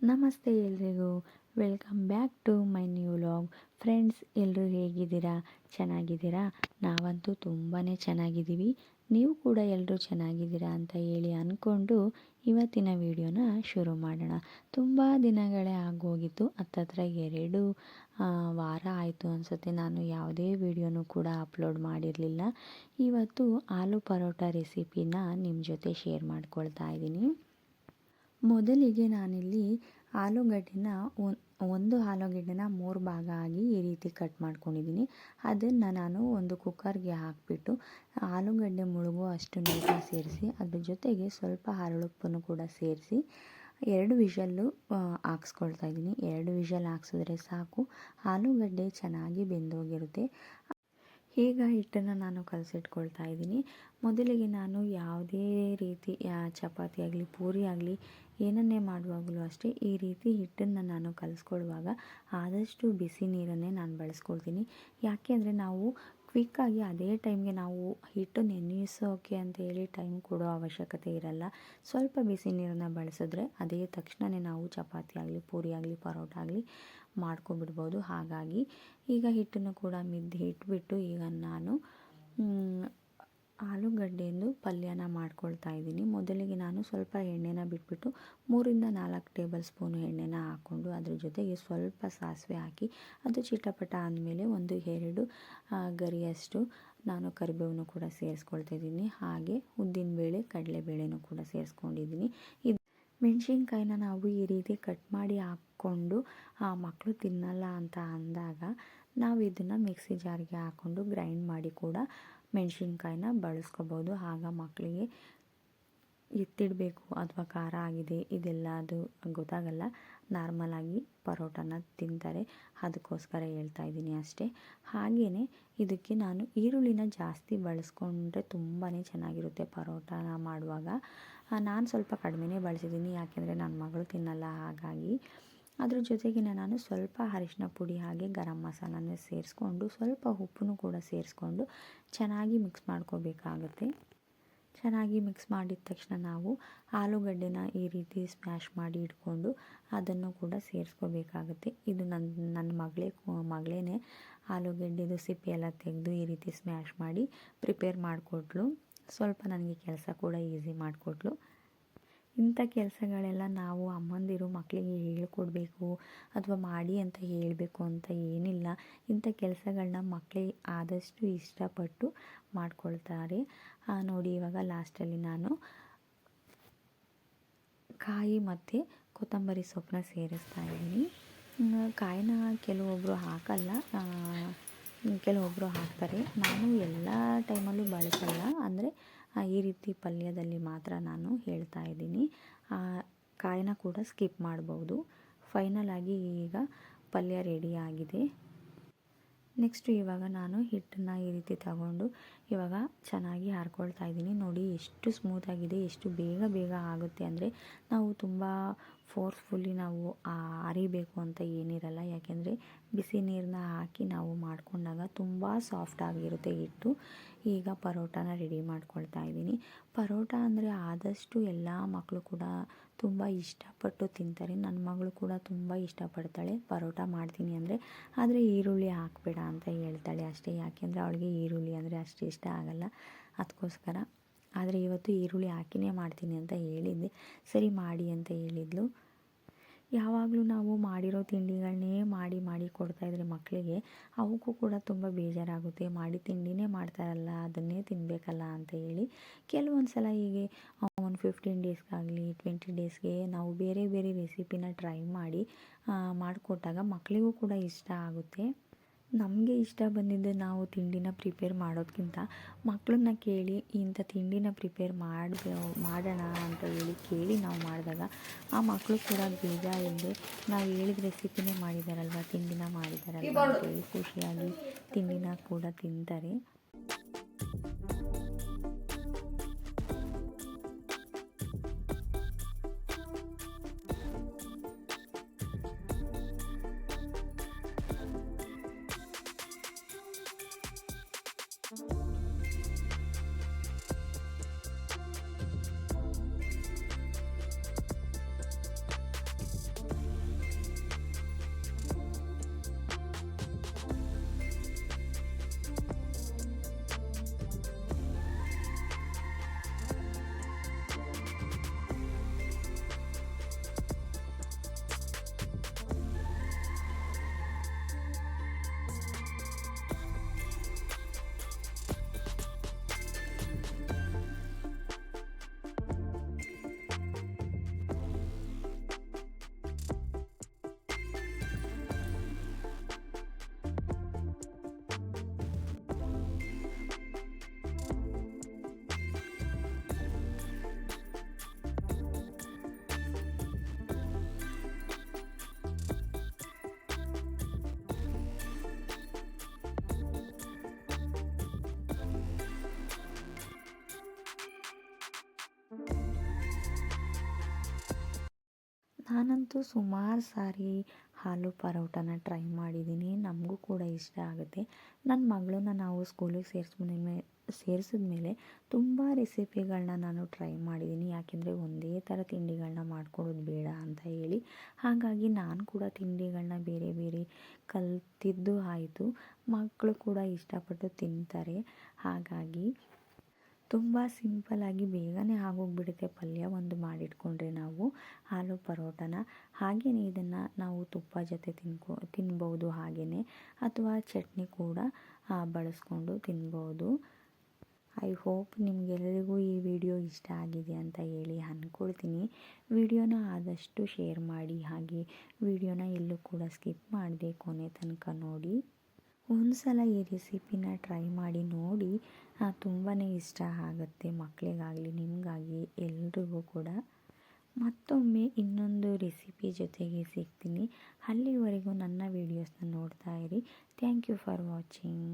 ನಮಸ್ತೆ ಎಲ್ರಿಗೂ. Welcome back to my new vlog. Friends, ಎಲ್ಲರೂ ಹೇಗಿದ್ದೀರಾ? ಚೆನ್ನಾಗಿದ್ದೀರಾ? ನಾವಂತೂ ತುಂಬಾ ಚೆನ್ನಾಗಿದ್ದೀವಿ. ನೀವು ಕೂಡ ಎಲ್ಲರೂ ಚೆನ್ನಾಗಿದ್ದೀರಾ ಅಂತ ಹೇಳಿ ಅಂದ್ಕೊಂಡು ಇವತ್ತಿನ ವಿಡಿಯೋನ ಶುರು ಮಾಡೋಣ. ತುಂಬ ದಿನಗಳೇ ಆಗೋಗಿತ್ತು, ಹತ್ತತ್ರ 2 ವಾರ ಆಯಿತು ಅನಿಸುತ್ತೆ ನಾನು ಯಾವುದೇ ವಿಡಿಯೋನೂ ಕೂಡ ಅಪ್ಲೋಡ್ ಮಾಡಿರಲಿಲ್ಲ. ಇವತ್ತು ಆಲೂ ಪರೋಟ ರೆಸಿಪಿನ ನಿಮ್ಮ ಜೊತೆ ಶೇರ್ ಮಾಡ್ಕೊಳ್ತಾ ಇದ್ದೀನಿ. ಮೊದಲಿಗೆ ನಾನಿಲ್ಲಿ ಆಲೂಗಡ್ಡೆನ ಒಂದು ಆಲೂಗಡ್ಡೆನ 3 ಭಾಗ ಆಗಿ ಈ ರೀತಿ ಕಟ್ ಮಾಡ್ಕೊಂಡಿದ್ದೀನಿ. ಅದನ್ನು ನಾನು ಒಂದು ಕುಕ್ಕರ್ಗೆ ಹಾಕಿಬಿಟ್ಟು ಆಲೂಗಡ್ಡೆ ಮುಳುಗೋ ಅಷ್ಟು ನೀರನ್ನ ಸೇರಿಸಿ ಅದ್ರ ಜೊತೆಗೆ ಸ್ವಲ್ಪ ಹರಳುಪ್ಪನ್ನು ಕೂಡ ಸೇರಿಸಿ 2 ವಿಷಲ್ಲು ಹಾಕ್ಸ್ಕೊಳ್ತಾ ಇದ್ದೀನಿ. 2 ವಿಷಲ್ ಹಾಕ್ಸಿದ್ರೆ ಸಾಕು, ಆಲೂಗಡ್ಡೆ ಚೆನ್ನಾಗಿ ಬೆಂದೋಗಿರುತ್ತೆ. ಈಗ ಹಿಟ್ಟನ್ನು ನಾನು ಕಲಸಿಟ್ಕೊಳ್ತಾ ಇದ್ದೀನಿ. ಮೊದಲಿಗೆ ನಾನು ಯಾವುದೇ ರೀತಿ ಚಪಾತಿ ಆಗಲಿ ಪೂರಿ ಆಗಲಿ ಏನನ್ನೇ ಮಾಡುವಾಗಲೂ ಅಷ್ಟೇ ಈ ರೀತಿ ಹಿಟ್ಟನ್ನು ನಾನು ಕಲಿಸ್ಕೊಳ್ಳುವಾಗ ಆದಷ್ಟು ಬಿಸಿ ನೀರನ್ನೇ ನಾನು ಬಳಸ್ಕೊಳ್ತೀನಿ. ಯಾಕೆ ಅಂದರೆ ನಾವು ಕ್ವಿಕ್ಕಾಗಿ ಅದೇ ಟೈಮ್ಗೆ ನಾವು ಹಿಟ್ಟು ನೆನೆಸೋಕೆ ಅಂತೇಳಿ ಟೈಮ್ ಕೊಡೋ ಅವಶ್ಯಕತೆ ಇರಲ್ಲ. ಸ್ವಲ್ಪ ಬಿಸಿ ನೀರನ್ನು ಬಳಸಿದ್ರೆ ಅದೇ ತಕ್ಷಣವೇ ನಾವು ಚಪಾತಿ ಆಗಲಿ ಪೂರಿ ಆಗಲಿ ಪರೋಟ ಆಗಲಿ ಮಾಡ್ಕೊಬಿಡ್ಬೋದು. ಹಾಗಾಗಿ ಈಗ ಹಿಟ್ಟನ್ನು ಕೂಡ ಇಟ್ಬಿಟ್ಟು ಈಗ ನಾನು ಆಲೂಗಡ್ಡೆಯಿಂದ ಪಲ್ಯನ ಮಾಡ್ಕೊಳ್ತಾ ಇದ್ದೀನಿ. ಮೊದಲಿಗೆ ನಾನು ಸ್ವಲ್ಪ ಎಣ್ಣೆನ ಬಿಟ್ಬಿಟ್ಟು 3-4 ಟೇಬಲ್ ಸ್ಪೂನು ಎಣ್ಣೆನ ಹಾಕ್ಕೊಂಡು ಅದ್ರ ಜೊತೆಗೆ ಸ್ವಲ್ಪ ಸಾಸಿವೆ ಹಾಕಿ ಅದು ಚಿಟಪಟ ಅಂದಮೇಲೆ 1-2 ಗರಿಯಷ್ಟು ನಾನು ಕರಿಬೇವನ್ನು ಕೂಡ ಸೇರಿಸ್ಕೊಳ್ತಾ ಇದ್ದೀನಿ. ಹಾಗೆ ಉದ್ದಿನಬೇಳೆ ಕಡಲೆಬೇಳೆನೂ ಕೂಡ ಸೇರಿಸ್ಕೊಂಡಿದ್ದೀನಿ. ಮೆಣಸಿನ್ಕಾಯಿನ ನಾವು ಈ ರೀತಿ ಕಟ್ ಮಾಡಿ ಹಾಕ್ಕೊಂಡು ಮಕ್ಕಳು ತಿನ್ನಲ್ಲ ಅಂತ ಅಂದಾಗ ನಾವು ಇದನ್ನು ಮಿಕ್ಸಿ ಜಾರ್ಗೆ ಹಾಕ್ಕೊಂಡು ಗ್ರೈಂಡ್ ಮಾಡಿ ಕೂಡ ಮೆಣಸಿನ್ಕಾಯಿನ ಬಳಸ್ಕೋಬೋದು. ಆಗ ಮಕ್ಕಳಿಗೆ ಎತ್ತಿಡಬೇಕು ಅಥವಾ ಖಾರ ಆಗಿದೆ ಇದೆಲ್ಲ ಅದು ಗೊತ್ತಾಗಲ್ಲ, ನಾರ್ಮಲಾಗಿ ಪರೋಟನ ತಿಂತಾರೆ. ಅದಕ್ಕೋಸ್ಕರ ಹೇಳ್ತಾ ಇದ್ದೀನಿ ಅಷ್ಟೇ. ಹಾಗೆಯೇ ಇದಕ್ಕೆ ನಾನು ಈರುಳ್ಳಿನ ಜಾಸ್ತಿ ಬಳಸ್ಕೊಂಡ್ರೆ ತುಂಬಾ ಚೆನ್ನಾಗಿರುತ್ತೆ ಪರೋಟನ ಮಾಡುವಾಗ. ನಾನು ಸ್ವಲ್ಪ ಕಡಿಮೆನೇ ಬಳಸಿದ್ದೀನಿ, ಯಾಕೆಂದರೆ ನನ್ನ ಮಗಳು ತಿನ್ನಲ್ಲ. ಹಾಗಾಗಿ ಅದ್ರ ಜೊತೆಗೆ ನಾನು ಸ್ವಲ್ಪ ಅರಿಶಿನ ಪುಡಿ ಹಾಗೆ ಗರಂ ಮಸಾಲನ ಸೇರಿಸ್ಕೊಂಡು ಸ್ವಲ್ಪ ಉಪ್ಪನ್ನು ಕೂಡ ಸೇರಿಸ್ಕೊಂಡು ಚೆನ್ನಾಗಿ ಮಿಕ್ಸ್ ಮಾಡ್ಕೋಬೇಕಾಗುತ್ತೆ. ಚೆನ್ನಾಗಿ ಮಿಕ್ಸ್ ಮಾಡಿದ ತಕ್ಷಣ ನಾವು ಆಲೂಗಡ್ಡೆನ ಈ ರೀತಿ ಸ್ಮ್ಯಾಶ್ ಮಾಡಿ ಇಟ್ಕೊಂಡು ಅದನ್ನು ಕೂಡ ಸೇರಿಸ್ಕೋಬೇಕಾಗುತ್ತೆ. ಇದು ನನ್ನ ಮಗಳೇ ಆಲೂಗಡ್ಡೆದು ಸಿಪ್ಪೆ ಎಲ್ಲ ತೆಗೆದು ಈ ರೀತಿ ಸ್ಮ್ಯಾಶ್ ಮಾಡಿ ಪ್ರಿಪೇರ್ ಮಾಡಿಕೊಟ್ಲು. ಸ್ವಲ್ಪ ನನಗೆ ಕೆಲಸ ಕೂಡ ಈಸಿ ಮಾಡಿಕೊಟ್ಲು. ಇಂಥ ಕೆಲಸಗಳೆಲ್ಲ ನಾವು ಅಮ್ಮಂದಿರು ಮಕ್ಕಳಿಗೆ ಹೇಳ್ಕೊಡ್ಬೇಕು ಅಥವಾ ಮಾಡಿ ಅಂತ ಹೇಳಬೇಕು ಅಂತ ಏನಿಲ್ಲ. ಇಂಥ ಕೆಲಸಗಳನ್ನ ಮಕ್ಕಳಿಗೆ ಆದಷ್ಟು ಇಷ್ಟಪಟ್ಟು ಮಾಡ್ಕೊಳ್ತಾರೆ. ನೋಡಿ, ಇವಾಗ ಲಾಸ್ಟಲ್ಲಿ ನಾನು ಕಾಯಿ ಮತ್ತು ಕೊತ್ತಂಬರಿ ಸೊಪ್ಪನ್ನ ಸೇರಿಸ್ತಾ ಇದ್ದೀನಿ. ಕಾಯಿನ ಕೆಲವೊಬ್ಬರು ಹಾಕಲ್ಲ, ಕೆಲವೊಬ್ಬರು ಹಾಕ್ತಾರೆ. ನಾನು ಎಲ್ಲ ಟೈಮಲ್ಲೂ ಬಳಸಲ್ಲ, ಅಂದರೆ ಈ ರೀತಿ ಪಲ್ಯದಲ್ಲಿ ಮಾತ್ರ ನಾನು ಹೇಳ್ತಾ ಇದ್ದೀನಿ. ಕಾಯಿನ ಕೂಡ ಸ್ಕಿಪ್ ಮಾಡ್ಬೋದು. ಫೈನಲ್ ಆಗಿ ಈಗ ಪಲ್ಯ ರೆಡಿ ಆಗಿದೆ. ನೆಕ್ಸ್ಟು ಇವಾಗ ನಾನು ಹಿಟ್ಟನ್ನು ಈ ರೀತಿ ತಗೊಂಡು ಇವಾಗ ಚೆನ್ನಾಗಿ ಹರ್ಕೊಳ್ತಾ ಇದ್ದೀನಿ. ನೋಡಿ ಎಷ್ಟು ಸ್ಮೂತಾಗಿದೆ, ಎಷ್ಟು ಬೇಗ ಆಗುತ್ತೆ ಅಂದರೆ ನಾವು ತುಂಬ ಫೋರ್ಸ್ಫುಲ್ಲಿ ನಾವು ಅರಿಬೇಕು ಅಂತ ಏನಿರಲ್ಲ. ಯಾಕೆಂದರೆ ಬಿಸಿ ನೀರನ್ನ ಹಾಕಿ ನಾವು ಮಾಡಿಕೊಂಡಾಗ ತುಂಬ ಸಾಫ್ಟಾಗಿರುತ್ತೆ ಹಿಟ್ಟು. ಈಗ ಪರೋಟಾನ ರೆಡಿ ಮಾಡ್ಕೊಳ್ತಾ ಇದ್ದೀನಿ. ಪರೋಟ ಅಂದರೆ ಆದಷ್ಟು ಎಲ್ಲ ಮಕ್ಕಳು ಕೂಡ ತುಂಬ ಇಷ್ಟಪಟ್ಟು ತಿಂತಾರೆ. ನನ್ನ ಮಗಳು ಕೂಡ ತುಂಬ ಇಷ್ಟಪಡ್ತಾಳೆ ಪರೋಟ ಮಾಡ್ತೀನಿ ಅಂದರೆ. ಆದರೆ ಈರುಳ್ಳಿ ಹಾಕಬೇಡ ಅಂತ ಹೇಳ್ತಾಳೆ ಅಷ್ಟೇ, ಯಾಕೆಂದರೆ ಅವಳಿಗೆ ಈರುಳ್ಳಿ ಅಂದರೆ ಅಷ್ಟು ಇಷ್ಟ ಆಗಲ್ಲ, ಅದಕ್ಕೋಸ್ಕರ. ಆದರೆ ಇವತ್ತು ಈರುಳ್ಳಿ ಹಾಕಿನೇ ಮಾಡ್ತೀನಿ ಅಂತ ಹೇಳಿದ್ದೆ. ಸರಿ ಮಾಡಿ ಅಂತ ಹೇಳಿದ್ಲು. ಯಾವಾಗಲೂ ನಾವು ಮಾಡಿರೋ ತಿಂಡಿಗಳನ್ನೇ ಮಾಡಿ ಕೊಡ್ತಾಯಿದ್ರೆ ಮಕ್ಕಳಿಗೆ ಅವಕ್ಕೂ ಕೂಡ ತುಂಬ ಬೇಜಾರಾಗುತ್ತೆ. ಮಾಡಿ ತಿಂಡಿನೇ ಮಾಡ್ತಾರಲ್ಲ ಅದನ್ನೇ ತಿನ್ನಬೇಕಲ್ಲ ಅಂತ ಹೇಳಿ ಕೆಲವೊಂದು ಸಲ ಹೀಗೆ ಒಂದು 15 ಡೇಸ್ಗಾಗಲಿ 20 ಡೇಸ್ಗೆ ನಾವು ಬೇರೆ ರೆಸಿಪಿನ ಟ್ರೈ ಮಾಡಿ ಮಾಡಿಕೊಟ್ಟಾಗ ಮಕ್ಕಳಿಗೂ ಕೂಡ ಇಷ್ಟ ಆಗುತ್ತೆ. ನಮಗೆ ಇಷ್ಟ ಬಂದಿದ್ದು ನಾವು ತಿಂಡಿನ ಪ್ರಿಪೇರ್ ಮಾಡೋದಕ್ಕಿಂತ ಮಕ್ಕಳನ್ನ ಕೇಳಿ ಇಂಥ ತಿಂಡಿನ ಪ್ರಿಪೇರ್ ಮಾಡೋಣ ಅಂತ ಹೇಳಿ ಕೇಳಿ ನಾವು ಮಾಡಿದಾಗ ಆ ಮಕ್ಕಳು ಕೂಡ ಬೇಜಾರಿಲ್ಲದೆ ನಾವು ಹೇಳಿದ ರೆಸಿಪಿನೇ ಮಾಡಿದಾರಲ್ವ, ತಿಂಡಿನ ಮಾಡಿದಾರಲ್ವ ಅಂತ ಹೇಳಿ ಖುಷಿಯಾಗಿ ತಿಂಡಿನ ಕೂಡ ತಿಂತಾರೆ. ನಾನಂತೂ ಸುಮಾರು ಸಾರಿ ಆಲೂ ಪರೋಟನ ಟ್ರೈ ಮಾಡಿದ್ದೀನಿ. ನಮಗೂ ಕೂಡ ಇಷ್ಟ ಆಗುತ್ತೆ. ನನ್ನ ಮಗಳನ್ನ ನಾವು ಸ್ಕೂಲಿಗೆ ಸೇರಿಸಿದ್ಮೇಲೆ ತುಂಬ ರೆಸಿಪಿಗಳನ್ನ ನಾನು ಟ್ರೈ ಮಾಡಿದ್ದೀನಿ. ಯಾಕೆಂದರೆ ಒಂದೇ ಥರ ತಿಂಡಿಗಳನ್ನ ಮಾಡ್ಕೊಡೋದು ಬೇಡ ಅಂತ ಹೇಳಿ. ಹಾಗಾಗಿ ನಾನು ಕೂಡ ತಿಂಡಿಗಳನ್ನ ಬೇರೆ ಬೇರೆ ಕಲ್ತಿದ್ದು ಆಯಿತು. ಮಕ್ಕಳು ಕೂಡ ಇಷ್ಟಪಟ್ಟು ತಿಂತಾರೆ. ಹಾಗಾಗಿ ತುಂಬ ಸಿಂಪಲ್ಲಾಗಿ ಬೇಗನೆ ಆಗೋಗ್ಬಿಡುತ್ತೆ. ಪಲ್ಯ ಒಂದು ಮಾಡಿಟ್ಕೊಂಡ್ರೆ ನಾವು ಆಲೂ ಪರೋಟನ. ಹಾಗೆಯೇ ಇದನ್ನು ನಾವು ತುಪ್ಪ ಜೊತೆ ತಿನ್ಬೋದು. ಹಾಗೆಯೇ ಅಥವಾ ಚಟ್ನಿ ಕೂಡ ಬಳಸ್ಕೊಂಡು ತಿನ್ಬೋದು. ಐ ಹೋಪ್ ನಿಮಗೆಲ್ಲರಿಗೂ ಈ ವಿಡಿಯೋ ಇಷ್ಟ ಆಗಿದೆ ಅಂತ ಹೇಳಿ ಅಂದ್ಕೊಳ್ತೀನಿ. ವಿಡಿಯೋನ ಆದಷ್ಟು ಶೇರ್ ಮಾಡಿ, ಹಾಗೆ ವಿಡಿಯೋನ ಎಲ್ಲೂ ಕೂಡ ಸ್ಕಿಪ್ ಮಾಡದೆ ಕೊನೆ ತನಕ ನೋಡಿ. ಒಂದು ಸಲ ಈ ರೆಸಿಪಿನ ಟ್ರೈ ಮಾಡಿ ನೋಡಿ. ತುಂಬಾ ಇಷ್ಟ ಆಗುತ್ತೆ, ಮಕ್ಕಳಿಗಾಗಲಿ ನಿಮಗಾಗಲಿ ಎಲ್ರಿಗೂ ಕೂಡ. ಮತ್ತೊಮ್ಮೆ ಇನ್ನೊಂದು ರೆಸಿಪಿ ಜೊತೆಗೆ ಸಿಗ್ತೀನಿ. ಅಲ್ಲಿವರೆಗೂ ನನ್ನ ವೀಡಿಯೋಸ್ನ ನೋಡ್ತಾ ಇರಿ. Thank you for watching.